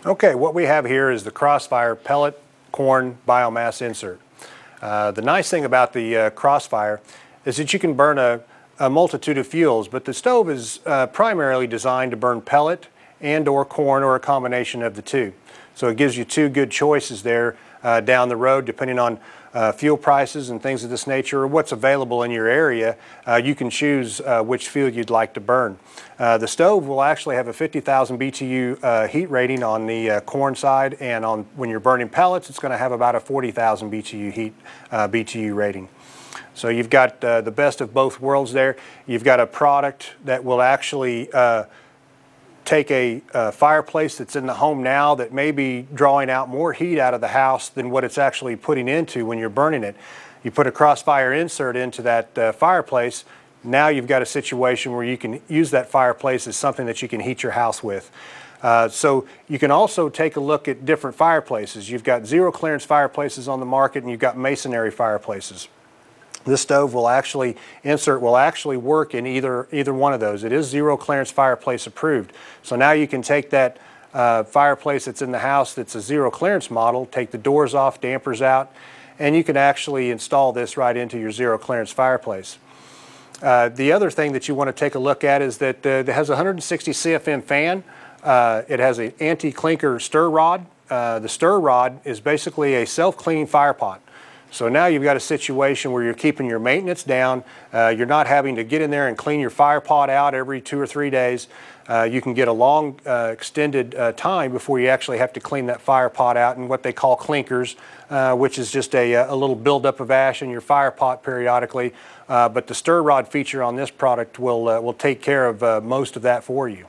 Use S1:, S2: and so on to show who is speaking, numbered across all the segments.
S1: Okay, what we have here is the Crossfire pellet corn biomass insert. The nice thing about the Crossfire is that you can burn a multitude of fuels, but the stove is primarily designed to burn pellet and or corn or a combination of the two. So it gives you two good choices there down the road depending on fuel prices and things of this nature, or what's available in your area. You can choose which fuel you'd like to burn. The stove will actually have a 50,000 BTU heat rating on the corn side, and when you're burning pellets, it's going to have about a 40,000 BTU BTU rating. So you've got the best of both worlds there. You've got a product that will actually take a fireplace that's in the home now that may be drawing out more heat out of the house than what it's actually putting into when you're burning it. You put a Crossfire insert into that fireplace, now you've got a situation where you can use that fireplace as something that you can heat your house with. So you can also take a look at different fireplaces. You've got zero clearance fireplaces on the market, and you've got masonry fireplaces. This stove will actually work in either one of those. It is zero clearance fireplace approved. So now you can take that fireplace that's in the house that's a zero clearance model, take the doors off, dampers out, and you can actually install this right into your zero clearance fireplace. The other thing that you want to take a look at is that it has a 160 CFM fan. It has an anti-clinker stir rod. The stir rod is basically a self-cleaning fire pot. So now you've got a situation where you're keeping your maintenance down. You're not having to get in there and clean your fire pot out every 2 or 3 days. You can get a long extended time before you actually have to clean that fire pot out in what they call clinkers, which is just a little buildup of ash in your fire pot periodically. But the stir rod feature on this product will take care of most of that for you.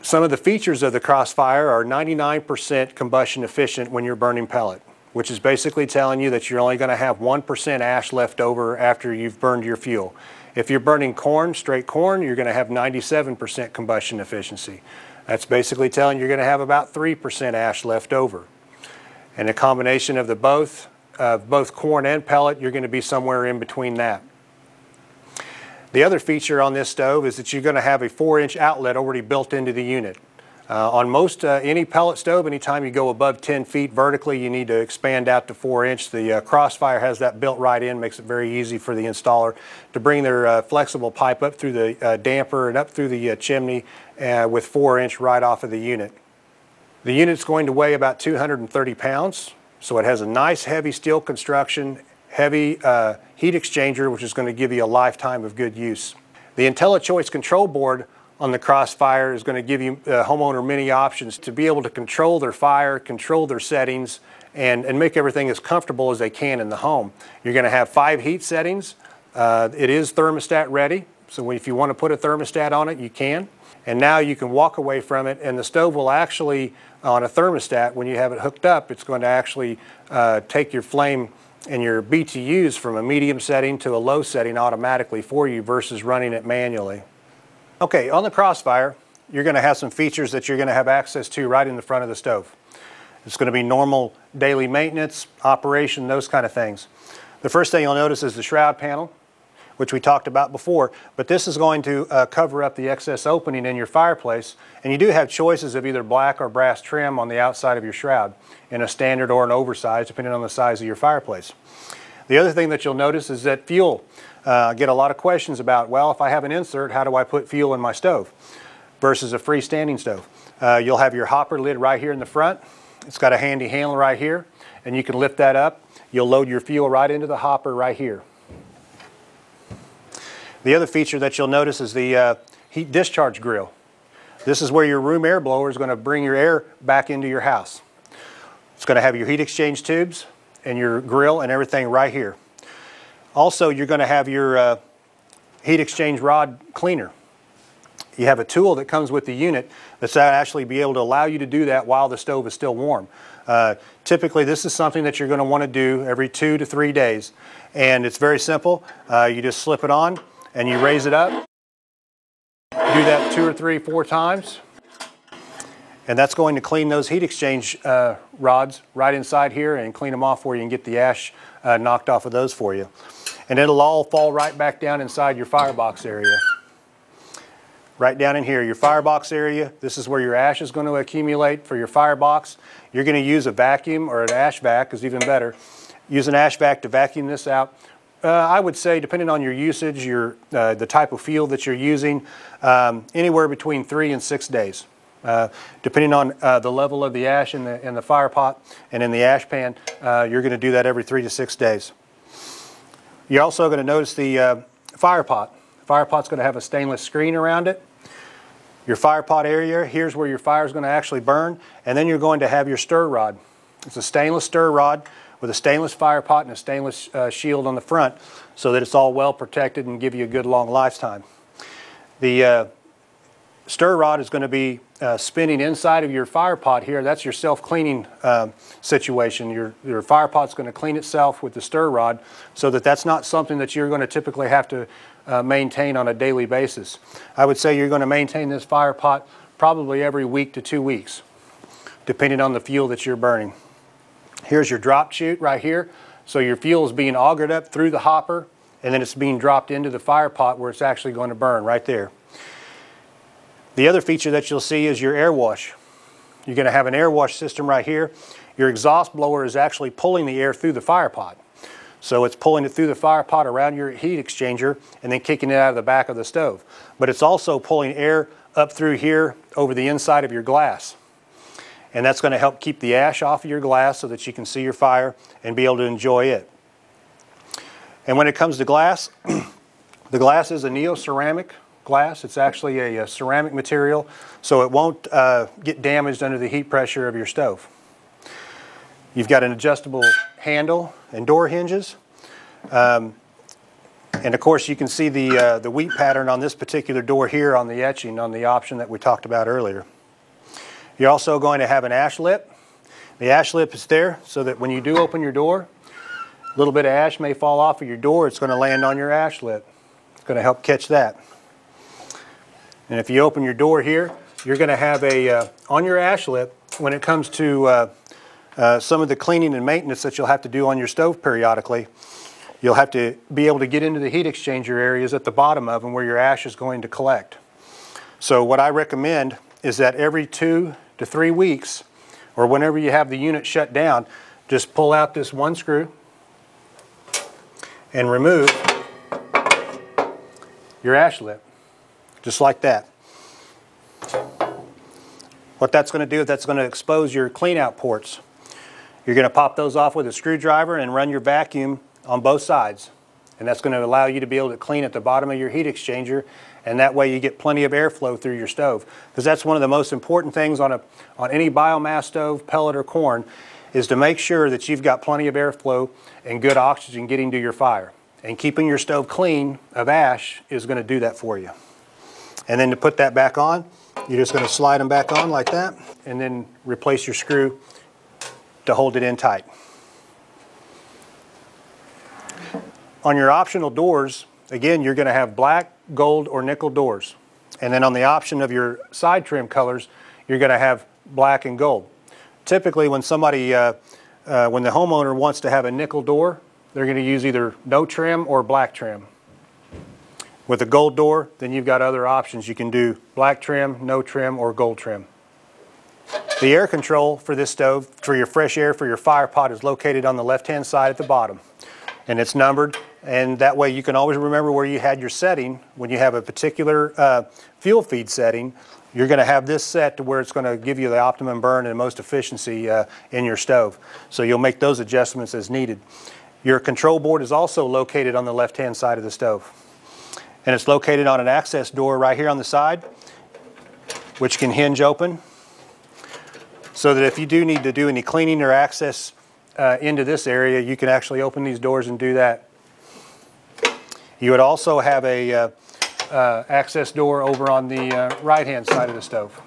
S1: Some of the features of the Crossfire are 99% combustion efficient when you're burning pellet, which is basically telling you that you're only going to have 1% ash left over after you've burned your fuel. If you're burning corn, straight corn, you're going to have 97% combustion efficiency. That's basically telling you're going to have about 3% ash left over. And a combination of both corn and pellet, you're going to be somewhere in between that. The other feature on this stove is that you're going to have a 4-inch outlet already built into the unit. On most any pellet stove, anytime you go above 10 feet vertically, you need to expand out to 4-inch. The Crossfire has that built right in, makes it very easy for the installer to bring their flexible pipe up through the damper and up through the chimney with 4-inch right off of the unit. The unit's going to weigh about 230 pounds, so it has a nice heavy steel construction, heavy heat exchanger, which is going to give you a lifetime of good use. The IntelliChoice control board on the Crossfire is going to give you homeowner many options to be able to control their fire, control their settings, and make everything as comfortable as they can in the home. You're going to have 5 heat settings. It is thermostat ready, so if you want to put a thermostat on it, you can. And now you can walk away from it, and the stove will actually, on a thermostat, when you have it hooked up, it's going to actually take your flame and your BTUs from a medium setting to a low setting automatically for you versus running it manually. Okay, on the Crossfire, you're going to have some features that you're going to have access to right in the front of the stove. It's going to be normal daily maintenance, operation, those kind of things. The first thing you'll notice is the shroud panel, which we talked about before, but this is going to cover up the excess opening in your fireplace, and you do have choices of either black or brass trim on the outside of your shroud in a standard or an oversized, depending on the size of your fireplace. The other thing that you'll notice is that fuel. I get a lot of questions about, well, if I have an insert, how do I put fuel in my stove versus a freestanding stove? You'll have your hopper lid right here in the front. It's got a handy handle right here, and you can lift that up. You'll load your fuel right into the hopper right here. The other feature that you'll notice is the heat discharge grill. This is where your room air blower is going to bring your air back into your house. It's going to have your heat exchange tubes and your grill and everything right here. Also, you're going to have your heat exchange rod cleaner. You have a tool that comes with the unit that's actually be able to allow you to do that while the stove is still warm. Typically, this is something that you're going to want to do every 2 to 3 days. And it's very simple. You just slip it on and you raise it up. Do that 2 or 3, 4 times. And that's going to clean those heat exchange rods right inside here and clean them off for you and get the ash knocked off of those for you. And it'll all fall right back down inside your firebox area. right down in here, your firebox area. This is where your ash is going to accumulate for your firebox. You're going to use a vacuum, or an ash vac is even better. Use an ash vac to vacuum this out. I would say, depending on your usage, the type of fuel that you're using, anywhere between 3 and 6 days. Depending on the level of the ash in the fire pot and in the ash pan, you're going to do that every 3 to 6 days. You're also going to notice the fire pot. The fire pot's going to have a stainless screen around it. Your fire pot area, here's where your fire is going to actually burn, and then you're going to have your stir rod. It's a stainless stir rod with a stainless fire pot and a stainless shield on the front, so that it's all well protected and give you a good long lifetime. The stir rod is going to be spinning inside of your fire pot here. That's your self-cleaning situation. Your fire pot's going to clean itself with the stir rod, so that's not something that you're going to typically have to maintain on a daily basis. I would say you're going to maintain this fire pot probably every week to 2 weeks, depending on the fuel that you're burning. Here's your drop chute right here. So your fuel is being augered up through the hopper, and then it's being dropped into the fire pot where it's actually going to burn right there. The other feature that you'll see is your air wash. You're going to have an air wash system right here. Your exhaust blower is actually pulling the air through the fire pot. So it's pulling it through the fire pot around your heat exchanger and then kicking it out of the back of the stove. But it's also pulling air up through here over the inside of your glass. And that's going to help keep the ash off of your glass so that you can see your fire and be able to enjoy it. And when it comes to glass, the glass is a neo-ceramic glass. It's actually a ceramic material, so it won't get damaged under the heat pressure of your stove. You've got an adjustable handle and door hinges. And of course you can see the wheat pattern on this particular door here on the etching on the option that we talked about earlier. You're also going to have an ash lip. The ash lip is there so that when you do open your door, a little bit of ash may fall off of your door. It's going to land on your ash lip. It's going to help catch that. And if you open your door here, you're going to have on your ash lip, when it comes to some of the cleaning and maintenance that you'll have to do on your stove periodically, you'll have to be able to get into the heat exchanger areas at the bottom of them where your ash is going to collect. So what I recommend is that every 2 to 3 weeks, or whenever you have the unit shut down, just pull out this one screw and remove your ash lip, just like that. What that's going to do is that's going to expose your clean out ports. You're going to pop those off with a screwdriver and run your vacuum on both sides. And that's going to allow you to be able to clean at the bottom of your heat exchanger, and that way you get plenty of airflow through your stove. Because that's one of the most important things on any biomass stove, pellet or corn, is to make sure that you've got plenty of airflow and good oxygen getting to your fire. And keeping your stove clean of ash is going to do that for you. And then to put that back on, you're just going to slide them back on like that, and then replace your screw to hold it in tight. On your optional doors, again, you're going to have black, gold, or nickel doors. And then on the option of your side trim colors, you're going to have black and gold. Typically, when somebody, when the homeowner wants to have a nickel door, they're going to use either no trim or black trim. With a gold door, then you've got other options. You can do black trim, no trim, or gold trim. The air control for this stove, for your fresh air for your fire pot, is located on the left-hand side at the bottom. And it's numbered, and that way you can always remember where you had your setting. When you have a particular fuel feed setting, you're going to have this set to where it's going to give you the optimum burn and most efficiency in your stove. So you'll make those adjustments as needed. Your control board is also located on the left-hand side of the stove. And it's located on an access door right here on the side, which can hinge open, so that if you do need to do any cleaning or access into this area, you can actually open these doors and do that. You would also have a access door over on the right-hand side of the stove.